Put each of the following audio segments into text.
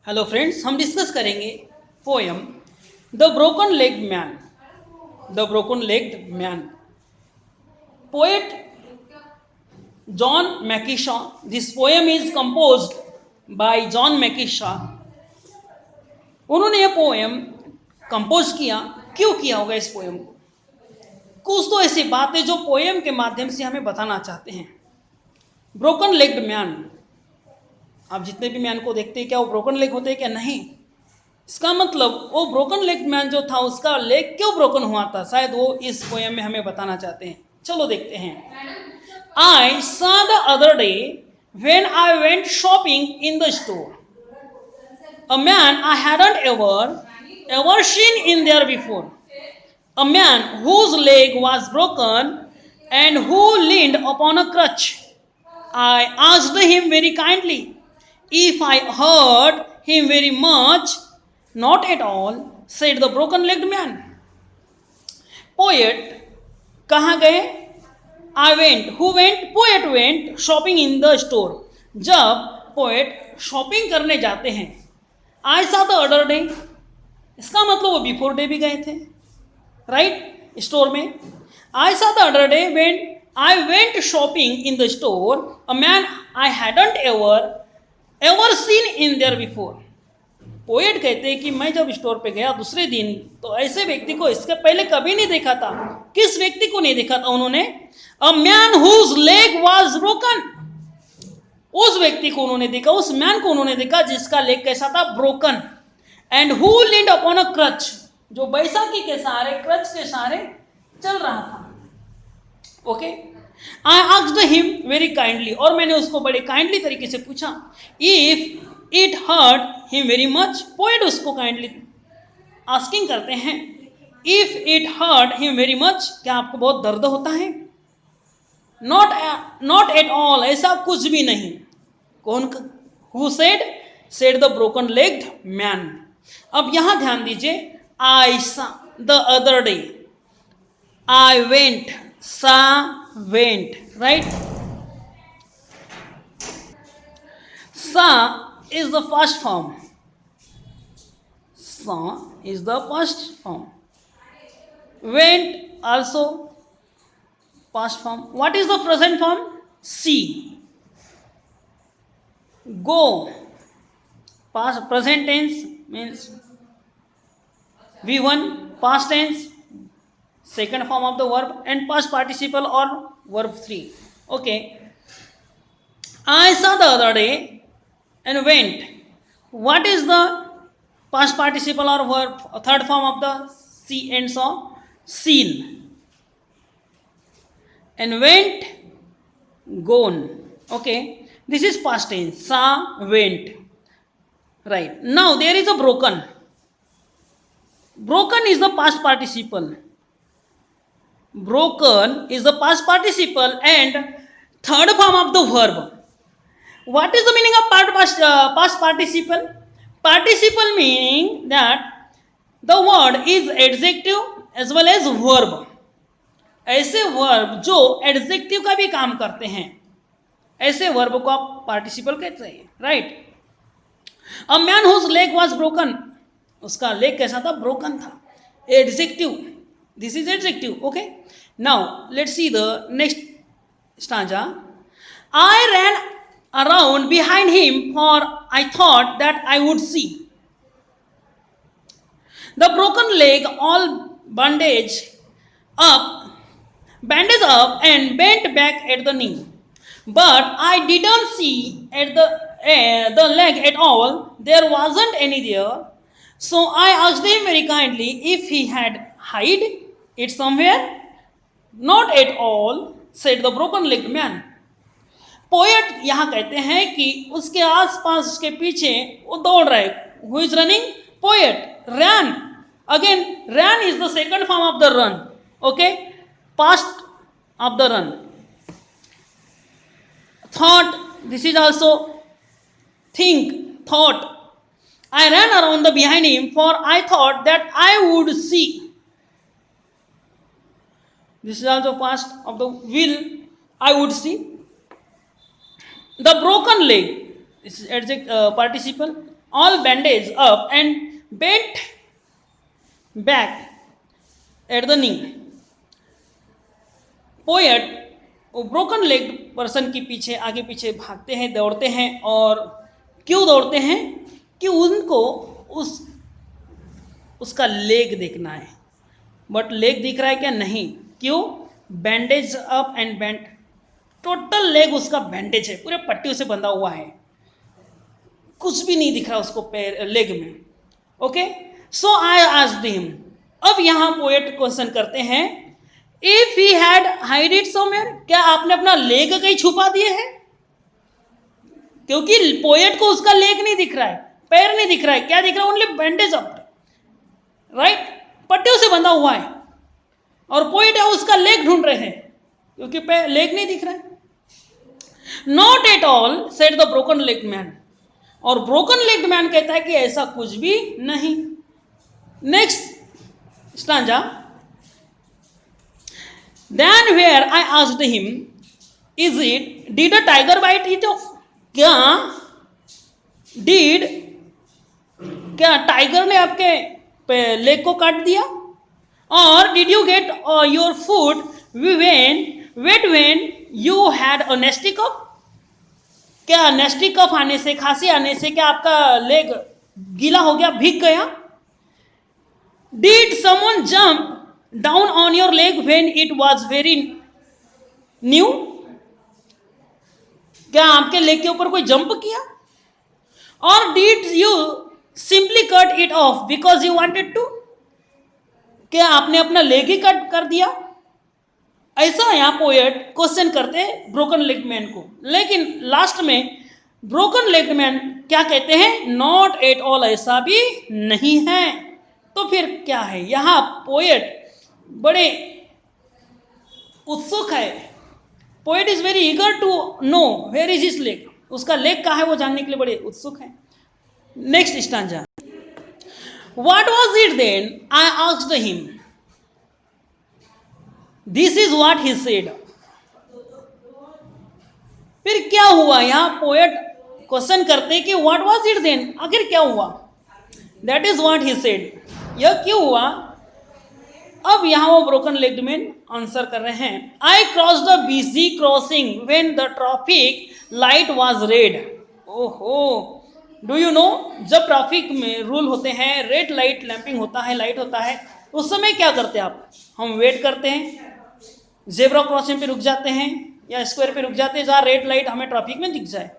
Hello friends, हम discuss करेंगे poem the broken legged man. The broken legged man, poet John McKishaw. This poem is composed by John McKishaw. उन्होंने यह poem compose किया। क्यों किया होगा इस पोयम को? कुछ तो ऐसी बात है जो पोयम के माध्यम से हमें बताना चाहते हैं। ब्रोकन लेग्ड मैन, आप जितने भी मैन को देखते हैं, क्या वो ब्रोकन लेग होते हैं? क्या नहीं। इसका मतलब वो ब्रोकन लेग मैन जो था, उसका लेग क्यों ब्रोकन हुआ था, शायद वो इस पोयम में हमें बताना चाहते हैं। चलो देखते हैं। आई saw the other day when I went shopping in the store a man I hadn't ever seen in there before, a man whose leg was broken and who leaned upon a crutch. I asked him very kindly if I hurt him very much. Not at all, said the broken legged man. Poet कहाँ गए? I went. Who went? Poet went shopping in the store. जब poet shopping करने जाते हैं, I saw the other day, इसका मतलब वो before day भी गए थे, राइट, स्टोर में। I saw the other day when I went shopping in the store a man I hadn't ever seen in there before. Poet कहते हैं कि मैं जब स्टोर पे गया दूसरे दिन, तो ऐसे व्यक्ति को इसके पहले कभी नहीं देखा था। किस व्यक्ति को नहीं देखा था उन्होंने? A man whose leg was broken. उस व्यक्ति को उन्होंने देखा, उस मैन को उन्होंने देखा जिसका लेग कैसा था? Broken. And who leaned upon a crutch, जो बैसाखी के सहारे, क्रच के सहारे चल रहा था। Okay. I asked him very kindly, और मैंने उसको बड़े काइंडली तरीके से पूछा, if it hurt him very much. Poet उसको काइंडली आस्किंग करते हैं, if it hurt him very much, क्या आपको बहुत दर्द होता है? नॉट एट ऑल, ऐसा कुछ भी नहीं। कौन? Who said? Said the broken legged man. अब यहां ध्यान दीजिए, आई सा the other day, I went, सा वेंट, राइट। सा is the past form. Saw is the past form. Went also past form. What is the present form? See. Go, past present tense means V1, past tense second form of the verb, and past participle or verb 3. Okay. I saw the other day and went. What is the past participle or verb, third form of the see and saw? Seen. And went, gone. Okay, this is past tense. Saw, went. Right. Now there is a broken. Broken is the past participle. Broken is the past participle and third form of the verb. What is the meaning of past participle? Participle meaning that the word is adjective as well as verb. ऐसे verb जो adjective का भी काम करते हैं, ऐसे verb को आप पार्टिसिपल कहते हैं, right. A man whose leg was broken, उसका लेग कैसा था? ब्रोकन था। Adjective, this is adjective. Okay, now let's see the next stanza. I ran around behind him, for I thought that I would see the broken leg all bandaged up and bent back at the knee, but I didn't see at the leg at all. There wasn't any there, so I asked him very kindly if he had hid it somewhere. Not at all, said the broken legged man. Poet यहां कहते हैं कि उसके आसपास, उसके पीछे वो दौड़ रहे। Who is running? Poet. Ran, again ran is the second form of the run. Okay, past of the run. Thought, this is also think, thought. I ran around the behind him, for I thought that I would see. This is also past of the will, I would see. The broken leg, this is participle, all bandaged up and bent back at the knee. Poet broken leg person के पीछे आगे पीछे भागते हैं, दौड़ते हैं, और क्यों दौड़ते हैं कि उनको उसका लेग देखना है, बट लेग दिख रहा है क्या? नहीं। क्यों? Bandage up and bent, total leg उसका बैंडेज है, पूरे पट्टियों से बंधा हुआ है, कुछ भी नहीं दिख रहा उसको पैर लेग में। ओके, सो आई आस्क्ड हिम, अब यहां पोएट क्वेश्चन करते हैं, if he had hide it somewhere, क्या आपने अपना लेग कहीं छुपा दिए हैं? क्योंकि पोएट को उसका लेग नहीं दिख रहा है, पैर नहीं दिख रहा है, क्या दिख रहा है? ओनली बैंडेज अप, राइट, पट्टियों से बंधा हुआ है, और पोएट है उसका लेग ढूंढ रहे हैं क्योंकि लेग नहीं दिख रहा है। Not at all said the broken leg man, और ब्रोकन लेग मैन कहता है कि ऐसा कुछ भी नहीं। Next stanza, then where I asked him, is it, did a tiger bite it off, क्या टाइगर ने आपके लेग को काट दिया? और did you get your food wet when you had a nasty cough, क्या नेस्टी कफ आने से, खांसी आने से क्या आपका लेग गीला हो गया, भीग गया? Did someone jump down on your leg when it was very new, क्या आपके लेग के ऊपर कोई जंप किया? और did you simply cut it off because you wanted to, क्या आपने अपना लेग ही कट कर दिया? ऐसा यहां पोएट क्वेश्चन करते ब्रोकन लेग मैन को। लेकिन लास्ट में ब्रोकन लेग मैन क्या कहते हैं? नॉट एट ऑल, ऐसा भी नहीं है। तो फिर क्या है? यहां पोएट बड़े उत्सुक है, poet is very eager to know where is his leg, उसका लेग कहाँ है वो जानने के लिए बड़े उत्सुक है। Next stanza, what was it then I asked him, this is what he said. फिर क्या हुआ? यहां पोएट क्वेश्चन करते कि व्हाट वाज इट देन, आखिर क्या हुआ? That is what he said, यह क्यों हुआ? अब यहां वो ब्रोकन लेग मैन आंसर कर रहे हैं, I cross the busy crossing when the traffic light was red. ओहो, डू यू नो, जब ट्रैफिक में रूल होते हैं, रेड लाइट लैंपिंग होता है, लाइट होता है, उस समय क्या करते हैं आप? हम वेट करते हैं, जेब्रा क्रॉसिंग पे रुक जाते हैं या स्क्वायर पे रुक जाते हैं जहाँ रेड लाइट हमें ट्रैफिक में दिख जाए।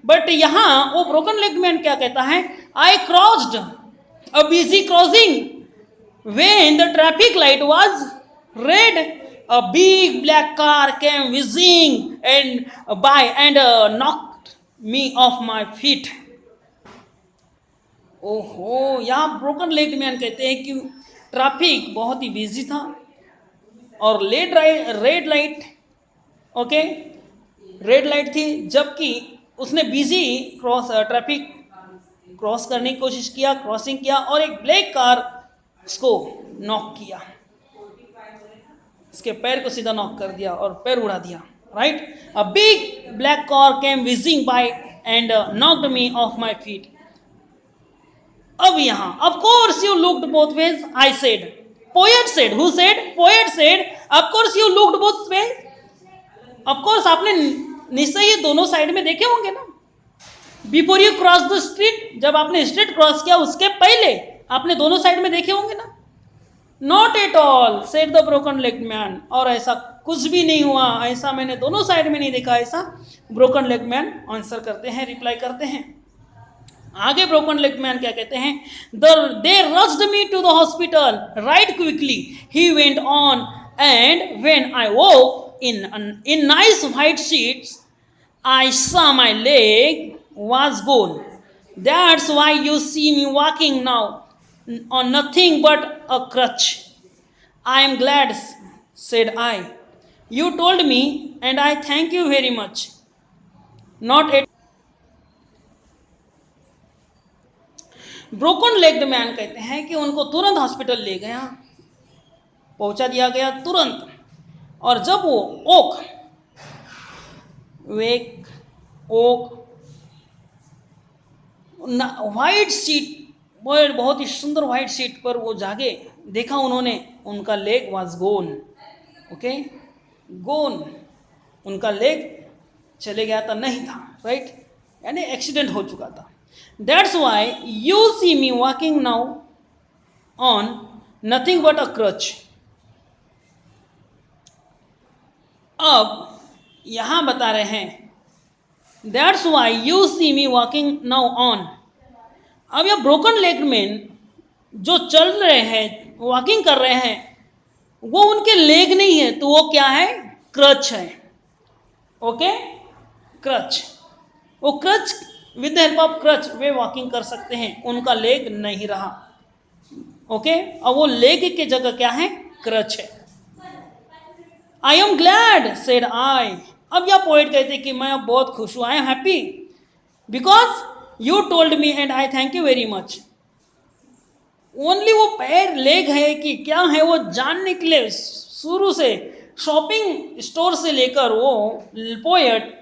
बट यहाँ वो ब्रोकन लेग मैन क्या कहता है? आई crossed a busy crossing when the traffic light was red, a big black car came whizzing and by and knocked me off my feet। ओहो, यहाँ ब्रोकन लेग मैन कहते हैं कि ट्रैफिक बहुत ही busy था और red light, okay, red light थी, जबकि उसने बिजी ट्रैफिक क्रॉस करने की कोशिश किया, क्रॉसिंग किया, और एक ब्लैक कार उसको नॉक किया, उसके पैर को सीधा नॉक कर दिया और पैर उड़ा दिया, right. A big black car came whizzing by and knocked me off my feet। अब यहां, of course you looked both ways, I said। Poet said, who said? Poet said, of course you looked both ways। of course आपने निश्चय ये दोनों side में देखे होंगे ना। Before you cross the street, जब आपने स्ट्रीट क्रॉस किया उसके पहले आपने दोनों साइड में देखे होंगे ना। Not at all said the broken leg man, और ऐसा कुछ भी नहीं हुआ, ऐसा मैंने दोनों साइड में नहीं देखा, ऐसा ब्रोकन लेग मैन आंसर करते हैं, रिप्लाई करते हैं। आगे ब्रोकन लेग मैन क्या कहते हैं? They rushed me to the hospital right quickly, he went on, and when I woke in nice white sheets, I saw my leg was gone। That's why you see me walking now on nothing but a crutch। I am glad, said I। You told me and I thank you very much। Not at broken legged man कहते हैं कि उनको तुरंत hospital ले गया, पहुंचा दिया गया तुरंत, और जब वो ओक वाइट सीट, बहुत ही सुंदर वाइट सीट पर वो जागे, देखा उन्होंने, उनका लेग वाज गोन, ओके, गोन, उनका लेग चले गया था, नहीं था, राइट, यानी एक्सीडेंट हो चुका था. That's why you see me walking now on nothing but a crutch. अब यहां बता रहे हैं that's why you see me walking now on. अब यह ब्रोकन लेग मैन जो चल रहे हैं, वॉकिंग कर रहे हैं, वो उनके लेग नहीं है, तो वो क्या है, क्रच है, ओके, क्रच. वो crutch, with the help of crutch वे वॉकिंग कर सकते हैं, उनका लेग नहीं रहा, ओके. अब वो लेग के जगह क्या है, क्रच है. I am glad said I. अब यह पोएट कहते कि मैं अब बहुत खुश हूं, I am happy because you told me and I thank you very much. Only वो पैर लेग है कि क्या है, वो जानने के लिए शुरू से शॉपिंग स्टोर से लेकर वो पोएट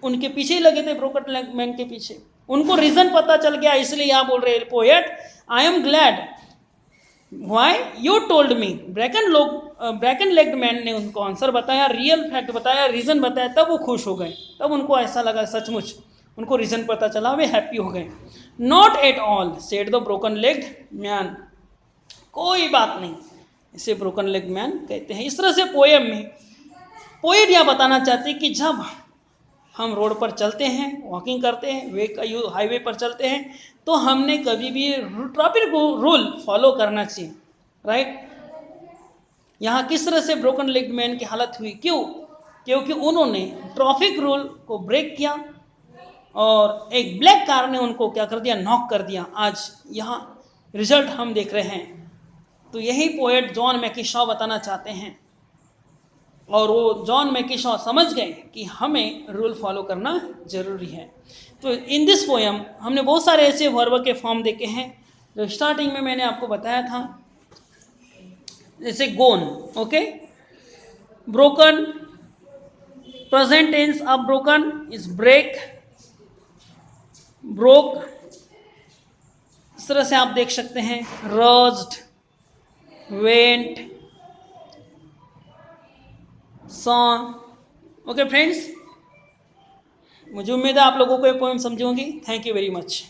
उनके पीछे ही लगे थे, ब्रोकन लेग मैन के पीछे. उनको रीजन पता चल गया, इसलिए यहां बोल रहे poet I am glad why you told me. Bracon legged man ने उनको आंसर बताया, रियल फैक्ट बताया, रीजन बताया, तब वो खुश हो गए, तब उनको ऐसा लगा सचमुच उनको रीजन पता चला, वे हैप्पी हो गए. Not at all said the broken legged man. कोई बात नहीं, इसे ब्रोकन लेग मैन कहते हैं. इस तरह से पोएम में पोएट यह बताना चाहते हैं कि जब हम रोड पर चलते हैं, वॉकिंग करते हैं, हाईवे पर चलते हैं, तो हमने कभी भी ट्रैफिक रूल फॉलो करना चाहिए, राइट. यहाँ किस तरह से ब्रोकन लेग मैन की हालत हुई, क्यों, क्योंकि उन्होंने ट्रैफिक रूल को ब्रेक किया और एक ब्लैक कार ने उनको क्या कर दिया, नॉक कर दिया. आज यहाँ रिजल्ट हम देख रहे हैं. तो यही पोएट जॉन मैकिशॉ बताना चाहते हैं, और वो जॉन मैकिशॉ समझ गए कि हमें रूल फॉलो करना जरूरी है. तो इन दिस पोएम हमने बहुत सारे ऐसे वर्ब के फॉर्म देखे हैं जो स्टार्टिंग में मैंने आपको बताया था, जैसे gone, okay, broken, present tense of broken is break, broke. इस तरह से आप देख सकते हैं, rose, went, song. Okay friends, मुझे उम्मीद है आप लोगों को ये पोएम समझी होंगी. Thank you very much.